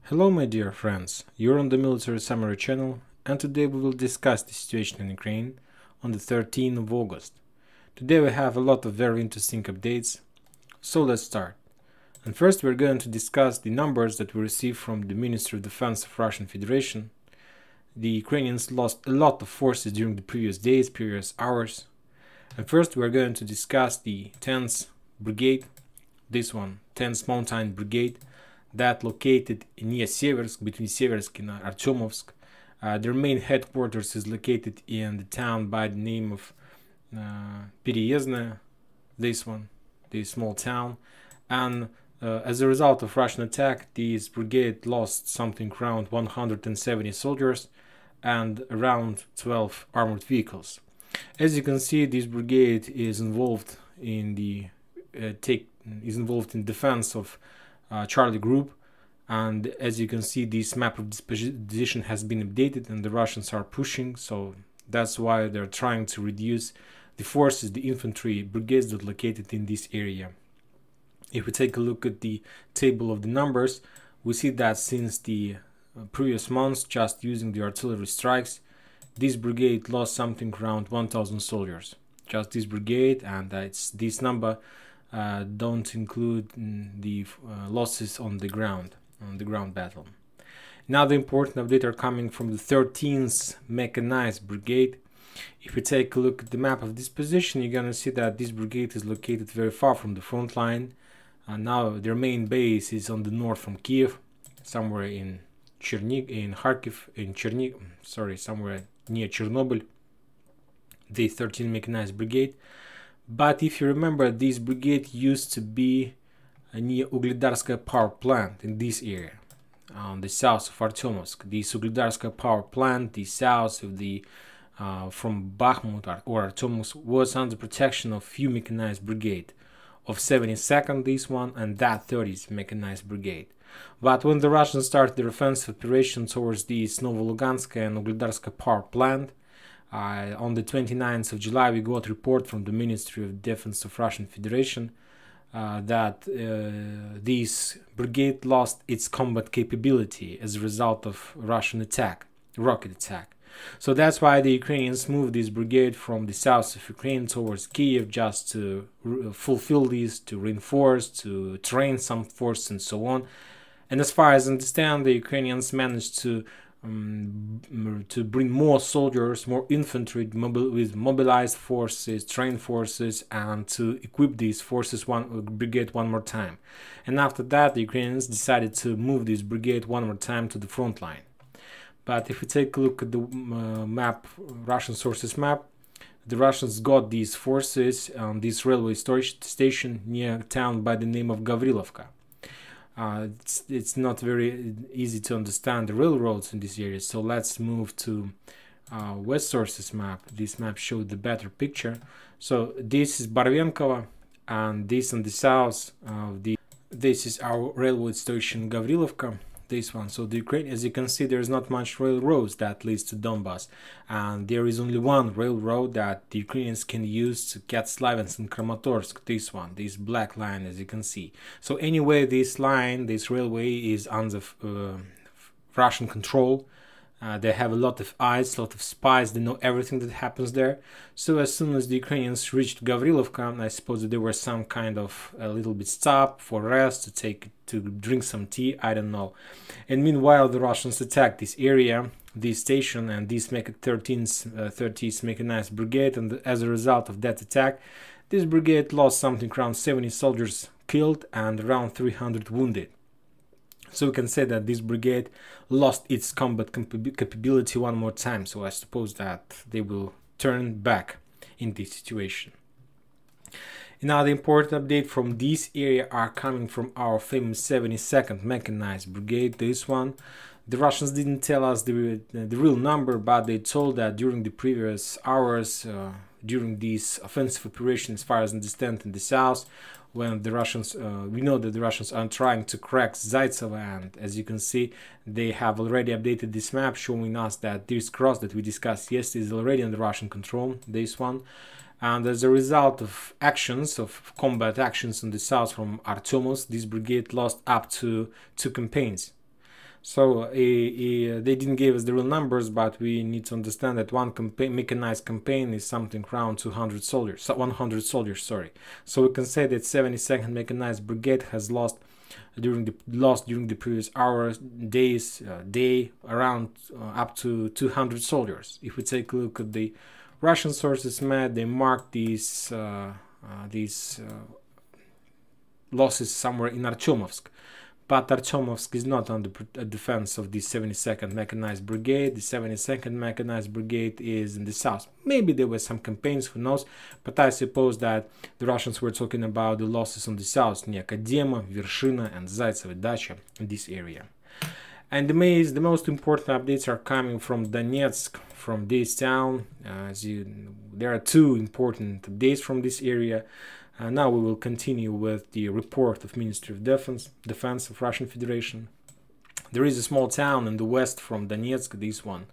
Hello my dear friends, you're on the Military Summary channel, and today we will discuss the situation in Ukraine on the 13th of August. Today we have a lot of very interesting updates, so let's start. And first we're going to discuss the numbers that we received from the Ministry of Defense of Russian Federation. The Ukrainians lost a lot of forces during the previous days, previous hours. And first we're going to discuss the 10th Brigade, this one, 10th Mountain Brigade, that located near Seversk, between Seversk and Artyomovsk. Their main headquarters is located in the town by the name of Pereyezdne, this one, this small town. And as a result of Russian attack, this brigade lost something around 170 soldiers and around 12 armored vehicles. As you can see, this brigade is involved in the defense of Charlie Group, and as you can see, this map of disposition has been updated and the Russians are pushing, so that's why they're trying to reduce the forces, the infantry brigades that are located in this area. If we take a look at the table of the numbers, we see that since the previous months, just using the artillery strikes, this brigade lost something around 1,000 soldiers. Just this brigade, and it's this number don't include the losses on the ground battle. Now the important updates are coming from the 13th Mechanized Brigade. If we take a look at the map of this position, you're gonna see that this brigade is located very far from the front line. Now their main base is on the north from Kiev, somewhere in somewhere near Chernobyl, the 13th Mechanized Brigade. But if you remember, this brigade used to be near Ugledarskaya power plant in this area, on the south of Artyomovsk. This Ugledarskaya power plant, the south of the from Bakhmut or Artyomovsk, was under protection of few mechanized brigade, of 72nd this one and that 30th Mechanized Brigade. But when the Russians started their offensive operation towards the Novoluganskaya and Ugledarskaya power plant, on the 29th of July, we got a report from the Ministry of Defense of Russian Federation that this brigade lost its combat capability as a result of Russian attack, rocket attack. So that's why the Ukrainians moved this brigade from the south of Ukraine towards Kiev, just to fulfill this, to reinforce, to train some force and so on. And as far as I understand, the Ukrainians managed to bring more soldiers, more infantry with mobilized forces, trained forces, and to equip these forces brigade one more time. And after that, the Ukrainians decided to move this brigade one more time to the front line. But if we take a look at the map, Russian sources map, the Russians got these forces on this railway storage station near a town by the name of Gavrilovka. It's not very easy to understand the railroads in this area, so let's move to West Sources map. This map showed the better picture. So this is Barvenkovo, and this on the south of this is our railway station Gavrilovka, this one. So the Ukraine, as you can see, there's not much railroads that leads to Donbass, and there is only one railroad that the Ukrainians can use to Slavyansk and Kramatorsk, this one, this black line, as you can see. So anyway, this line, this railway is under Russian control. They have a lot of eyes, a lot of spies, they know everything that happens there. So as soon as the Ukrainians reached Gavrilovka, I suppose that there was some kind of a little bit stop for rest, to drink some tea, I don't know. And meanwhile, the Russians attacked this area, this station, and this 13th Mechanized Brigade, and as a result of that attack, this brigade lost something around 70 soldiers killed and around 300 wounded. So we can say that this brigade lost its combat capability one more time, so I suppose that they will turn back in this situation. Now the important update from this area are coming from our famous 72nd Mechanized Brigade, this one. The Russians didn't tell us the real number, but they told that during the previous hours, during this offensive operation, as far as I understand, in the south, when the Russians, we know that the Russians are trying to crack Zaitsev, and as you can see, they have already updated this map, showing us that this cross that we discussed yesterday is already under Russian control, this one. And as a result of actions, of combat actions in the south from Artyomovsk, this brigade lost up to 2 campaigns. So they didn't give us the real numbers, but we need to understand that one mechanized campaign is something around 200 soldiers, 100 soldiers, sorry. So we can say that 72nd Mechanized Brigade has lost during the previous hours, days, day around up to 200 soldiers. If we take a look at the Russian sources, they mark these losses somewhere in Artyomovsk. But Artyomovsk is not under defense of the 72nd Mechanized Brigade. The 72nd Mechanized Brigade is in the south. Maybe there were some campaigns, who knows, but I suppose that the Russians were talking about the losses on the south, near Kadema, Vershina, and Zaitsevo Dacha in this area. And the most important updates are coming from Donetsk, from this town. There are two important updates from this area. Now we will continue with the report of Ministry of Defense of Russian Federation. There is a small town in the west from Donetsk, this one,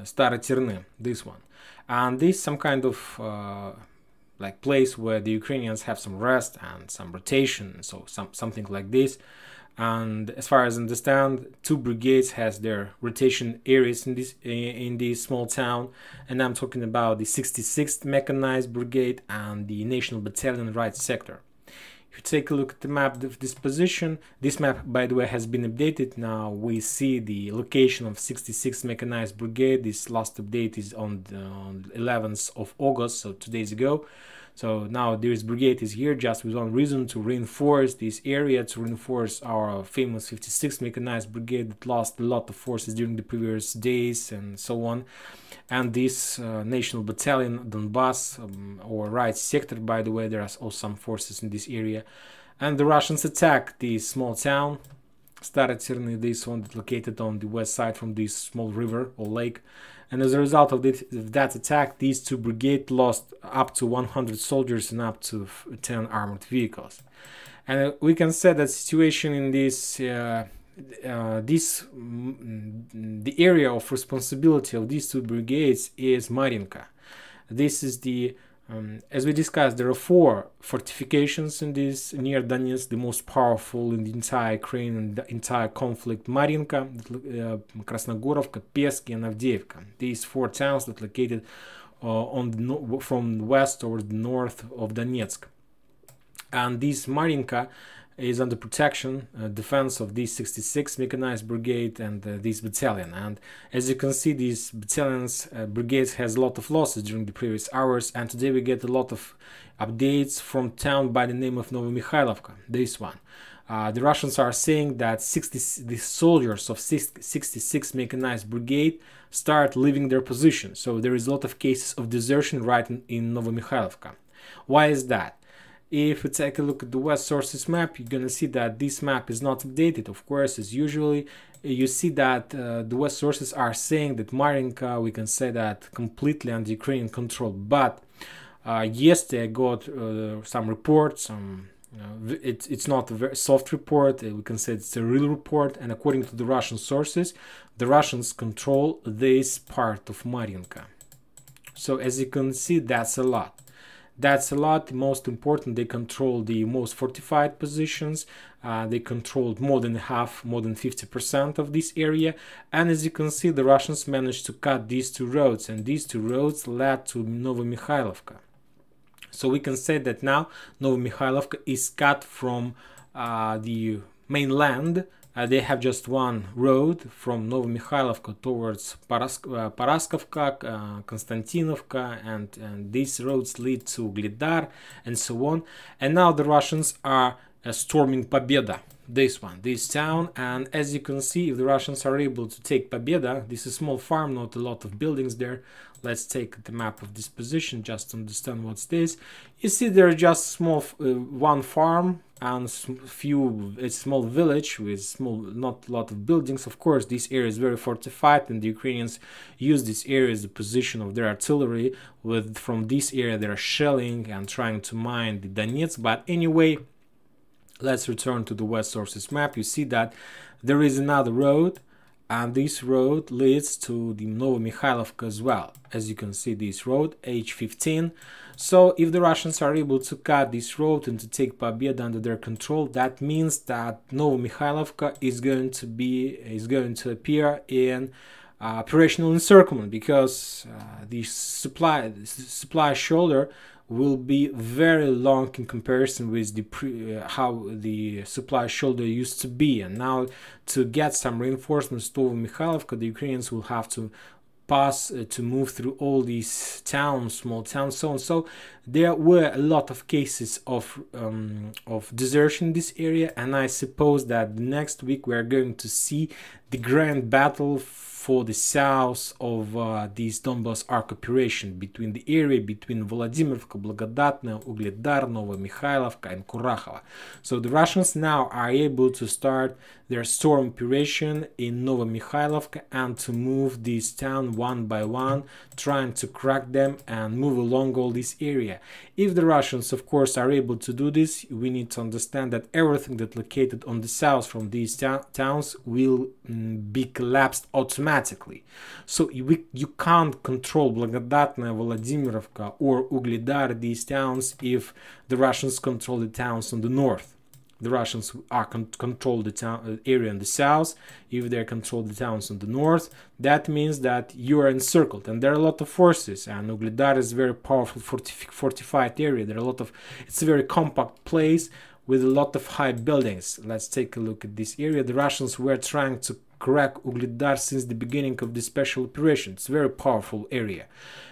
Staroterne, this one. And this is some kind of like place where the Ukrainians have some rest and some rotation, so something like this. And as far as I understand, two brigades has their rotation areas in this small town, and I'm talking about the 66th Mechanized Brigade and the National Battalion right sector. If you take a look at the map of this position, this map, by the way, has been updated. Now we see the location of 66th Mechanized Brigade. This last update is on the 11th of August, so 2 days ago. So now this brigade is here just with one reason, to reinforce this area, to reinforce our famous 56th Mechanized Brigade that lost a lot of forces during the previous days and so on. And this National Battalion, Donbass, or right sector, by the way, there are also some forces in this area. And the Russians attack this small town, Staroterne, this one, located on the west side from this small river or lake. And as a result of that attack, these two brigades lost up to 100 soldiers and up to 10 armored vehicles. And we can say that situation in this, the area of responsibility of these two brigades is Marinka. This is the as we discussed, there are 4 fortifications in this near Donetsk, the most powerful in the entire Ukraine and the entire conflict: Marinka, Krasnogorovka, Peski, and Avdiivka. These 4 towns that located from west towards the north of Donetsk. And this Marinka is under protection, defense of this 66th Mechanized Brigade and this battalion. And as you can see, these battalions, brigades has a lot of losses during the previous hours, and today we get a lot of updates from town by the name of Novomikhailivka, this one. The Russians are saying that the soldiers of 66th Mechanized Brigade start leaving their position. So there is a lot of cases of desertion right in Novomikhailivka. Why is that? If we take a look at the West Sources map, you're going to see that this map is not updated, of course, as usually. You see that the West Sources are saying that Marinka, we can say that, completely under Ukrainian control. But yesterday I got some reports. It's not a very soft report. We can say it's a real report. And according to the Russian sources, the Russians control this part of Marinka. So as you can see, that's a lot. That's a lot. Most important, they control the most fortified positions. They controlled more than half, more than 50% of this area. And as you can see, the Russians managed to cut these 2 roads, and these 2 roads led to Novomikhailivka. So we can say that now Novomikhailivka is cut from the mainland. They have just one road from Novomikhailivka towards Paraskovka, Konstantinovka, and these roads lead to Glidar and so on. And now the Russians are storming Pobeda, this town. And as you can see, if the Russians are able to take Pobeda, this is a small farm, not a lot of buildings there. Let's take the map of this position just to understand what's this. You see there are just small one farm and a small village with not a lot of buildings. Of course, this area is very fortified, and the Ukrainians use this area as the position of their artillery. From this area they are shelling and trying to mine the Donetsk. But anyway, let's return to the West Sources map. You see that there is another road, and this road leads to the Novomikhailovka as well. As you can see, this road H15. So if the Russians are able to cut this road and to take Pobeda under their control, that means that Novomikhailovka is going to appear in operational encirclement, because the supply shoulder will be very long in comparison with the how the supply shoulder used to be. And now, to get some reinforcements to Novomikhailovka, the Ukrainians will have to pass to move through all these towns, small towns, so on. So there were a lot of cases of desertion in this area, and I suppose that next week we are going to see the grand battle for the south of this Donbas Arc operation, between the area between Volodymyrovka, Blagodatna, Ugledar, Novomikhailovka and Kurakhova. So the Russians now are able to start their storm operation in Novomikhailovka and to move this town one by one, trying to crack them and move along all this area. If the Russians, of course, are able to do this, we need to understand that everything that located on the south from these towns will be collapsed automatically. So you can't control Blagodatna, Volodymyrovka or Ugledar, these towns, if the Russians control the towns on the north. The Russians are control the town area in the south. If they control the towns in the north, that means that you are encircled, and there are a lot of forces. And Ugledar is a very powerful fortified area. There are a lot of. It's a very compact place with a lot of high buildings. Let's take a look at this area. The Russians were trying to crack Ugledar since the beginning of this special operation. It's a very powerful area.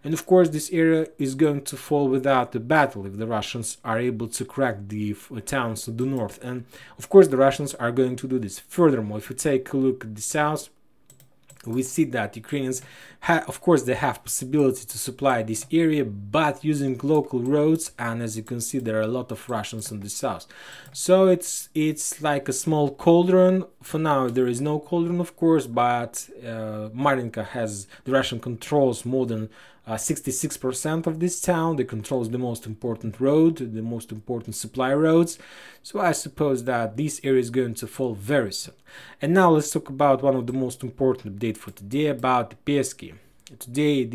And of course, this area is going to fall without a battle if the Russians are able to crack the towns to the north. And of course, the Russians are going to do this. Furthermore, if you take a look at the south, we see that Ukrainians, of course, they have possibility to supply this area, but using local roads. And as you can see, there are a lot of Russians in the south. So it's like a small cauldron. For now, there is no cauldron, of course, but Marinka has the Russian controls more than 66% of this town. They controls the most important road, the most important supply roads. So I suppose that this area is going to fall very soon. And now let's talk about one of the most important updates for today, about the Peski. Today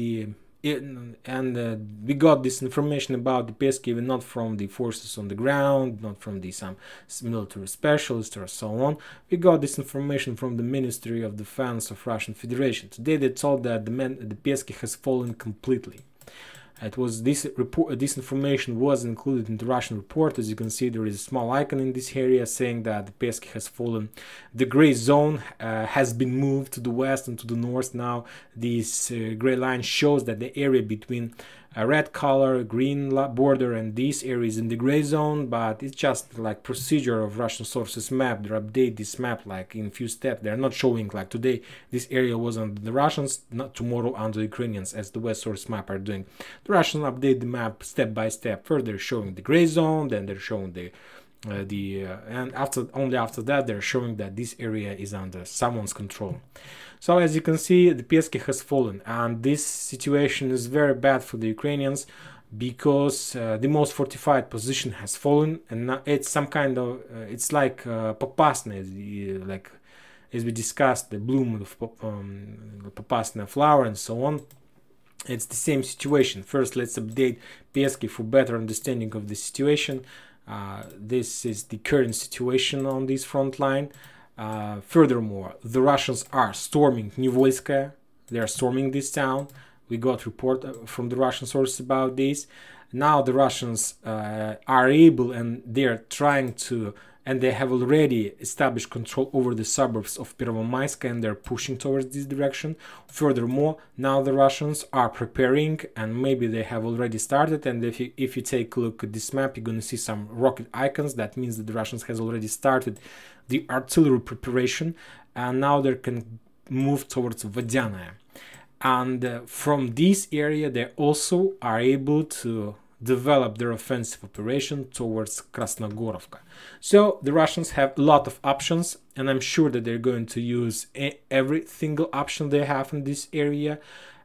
we got this information about the Peski even not from the forces on the ground, not from some military specialists or so on. We got this information from the Ministry of Defense of Russian Federation. Today they told that the Peski has fallen completely. It was this information was included in the Russian report. As you can see, there is a small icon in this area saying that the Peski has fallen. The gray zone has been moved to the west and to the north. Now this gray line shows that the area between a red color, green border, and this area is in the gray zone, but it's just like procedure of Russian sources map. They update this map like in few steps. They're not showing like today this area was under the Russians, not tomorrow under the Ukrainians, as the West source map are doing. The Russians update the map step by step. First they're showing the gray zone, then they're showing and only after that they're showing that this area is under someone's control. So as you can see, the Peski has fallen, and this situation is very bad for the Ukrainians because the most fortified position has fallen, and now it's some kind of it's like Popasna, like as we discussed, the bloom of Popasna flower and so on. It's the same situation. First, let's update Peski for better understanding of the situation. This is the current situation on this front line. Furthermore, the Russians are storming Nivolskaya. They are storming this town. We got report from the Russian sources about this. Now the Russians are able, and they are trying to, and they have already established control over the suburbs of Pervomayska, and they're pushing towards this direction. Furthermore, now the Russians are preparing, and maybe they have already started, and if you take a look at this map, you're going to see some rocket icons. That means that the Russians has already started the artillery preparation, and now they can move towards Vodyanae. And from this area, they also are able to develop their offensive operation towards Krasnogorovka. So the Russians have a lot of options, and I'm sure that they're going to use every single option they have in this area.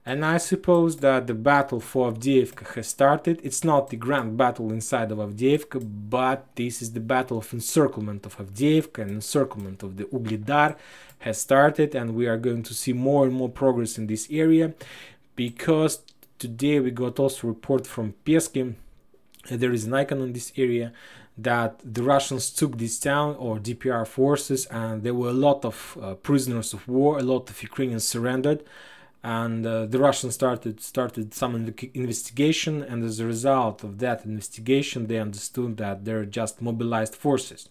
And I suppose that the battle for Avdiivka has started. It's not the grand battle inside of Avdiivka, but this is the battle of encirclement of Avdiivka, and encirclement of the Ugledar has started, and we are going to see more and more progress in this area, because today we got also a report from Peski, there is an icon on this area, that the Russians took this town, or DPR forces, and there were a lot of prisoners of war, a lot of Ukrainians surrendered, and the Russians started some investigation, and as a result of that investigation they understood that they're just mobilized forces.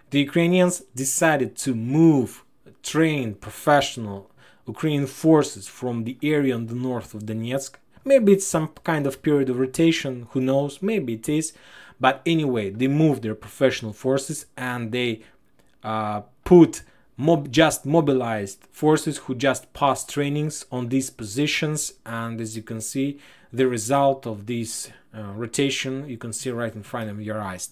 The Ukrainians decided to move trained professional Ukrainian forces from the area on the north of Donetsk. Maybe it's some kind of period of rotation, who knows, maybe it is, but anyway, they moved their professional forces, and they put just mobilized forces who just passed trainings on these positions. And as you can see, the result of this rotation, you can see right in front of your eyes.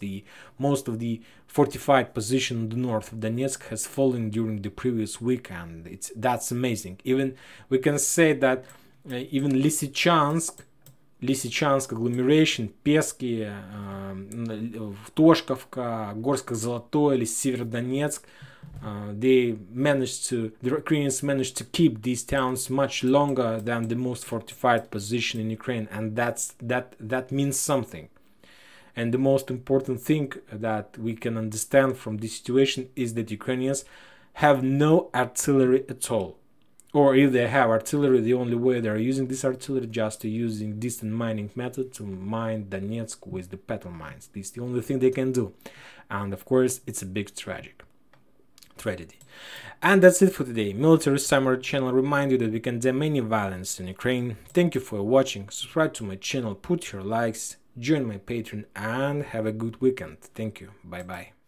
Most of the fortified position in the north of Donetsk has fallen during the previous week, and that's amazing. Even we can say that even Lysychansk agglomeration, Peski, Toshkovka, Gorsko-Zolotoye, или Severodonetsk, the Ukrainians managed to keep these towns much longer than the most fortified position in Ukraine, and that means something. And the most important thing that we can understand from this situation is that Ukrainians have no artillery at all. Or if they have artillery, the only way they are using this artillery just using distant mining method to mine Donetsk with the petrol mines. This is the only thing they can do. And of course, it's a big tragedy. And that's it for today. Military Summary channel remind you that we condemn any violence in Ukraine. Thank you for watching. Subscribe to my channel, put your likes, join my Patreon, and have a good weekend. Thank you. Bye bye.